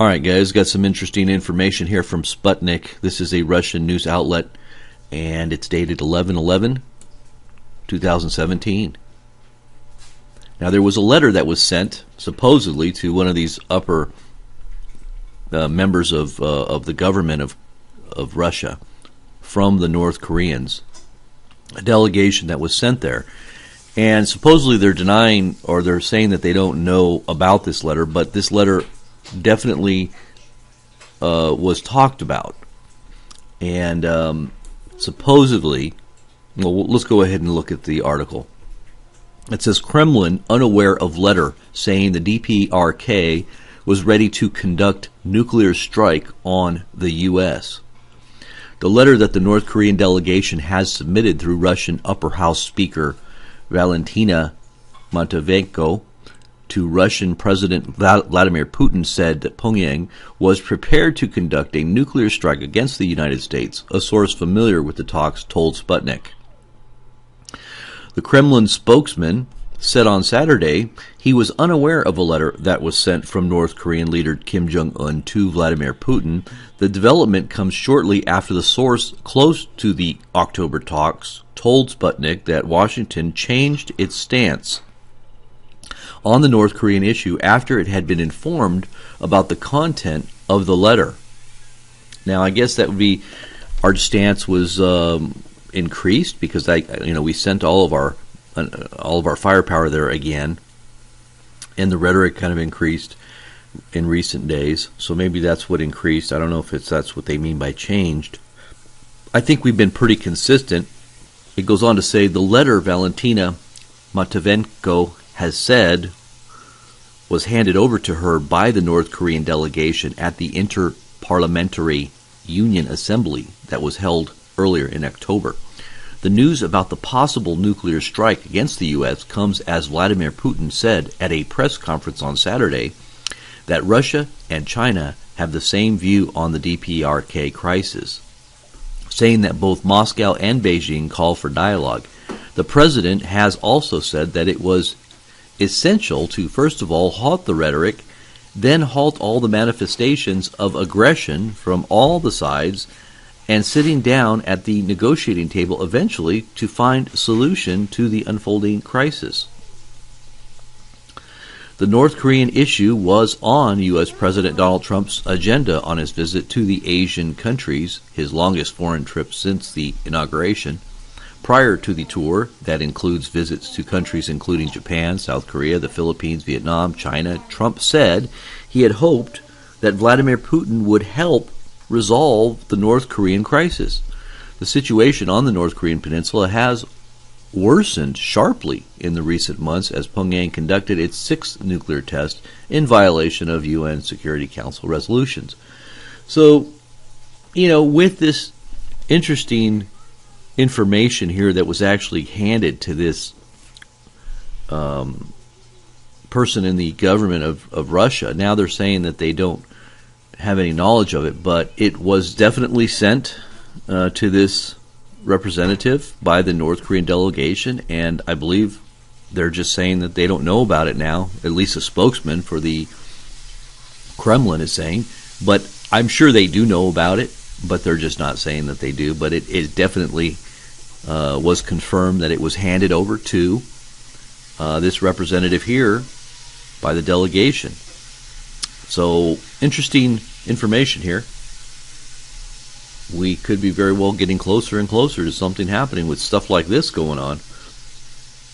All right, guys, got some interesting information here from Sputnik. This is a Russian news outlet, and it's dated 11/11/2017. Now, there was a letter that was sent, supposedly, to one of these upper members of the government of Russia from the North Koreans, a delegation that was sent there. And supposedly they're denying, or they're saying that they don't know about this letter, but this letter definitely was talked about. And supposedly, well, let's go ahead and look at the article. It says, Kremlin unaware of letter saying the DPRK was ready to conduct nuclear strike on the U.S. The letter that the North Korean delegation has submitted through Russian Upper House Speaker Valentina Matviyenko to Russian President Vladimir Putin said that Pyongyang was prepared to conduct a nuclear strike against the United States, a source familiar with the talks told Sputnik. The Kremlin spokesman said on Saturday he was unaware of a letter that was sent from North Korean leader Kim Jong-un to Vladimir Putin. The development comes shortly after the source close to the October talks told Sputnik that Washington changed its stance on the North Korean issue after it had been informed about the content of the letter. Now, I guess that would be our stance was increased because we sent all of our firepower there again, and the rhetoric kind of increased in recent days. So maybe that's what increased. I don't know if that's what they mean by changed. I think we've been pretty consistent. It goes on to say the letter Valentina Matviyenko has said was handed over to her by the North Korean delegation at the Inter-Parliamentary Union Assembly that was held earlier in October. The news about the possible nuclear strike against the U.S. comes as Vladimir Putin said at a press conference on Saturday that Russia and China have the same view on the DPRK crisis, saying that both Moscow and Beijing call for dialogue. The president has also said that it was essential to, first of all, halt the rhetoric, then halt all the manifestations of aggression from all the sides, and sitting down at the negotiating table eventually to find a solution to the unfolding crisis. The North Korean issue was on U.S. President Donald Trump's agenda on his visit to the Asian countries, his longest foreign trip since the inauguration. Prior to the tour, that includes visits to countries including Japan, South Korea, the Philippines, Vietnam, China, Trump said he had hoped that Vladimir Putin would help resolve the North Korean crisis. The situation on the North Korean peninsula has worsened sharply in the recent months as Pyongyang conducted its sixth nuclear test in violation of UN Security Council resolutions. So, with this interesting information here that was actually handed to this person in the government of Russia, now they're saying that they don't have any knowledge of it, but it was definitely sent to this representative by the North Korean delegation, and I believe they're just saying that they don't know about it now. At least a spokesman for the Kremlin is saying, but I'm sure they do know about it, but they're just not saying that they do. But it definitely was confirmed that it was handed over to this representative here by the delegation. So, interesting information here. We could be very well getting closer and closer to something happening with stuff like this going on.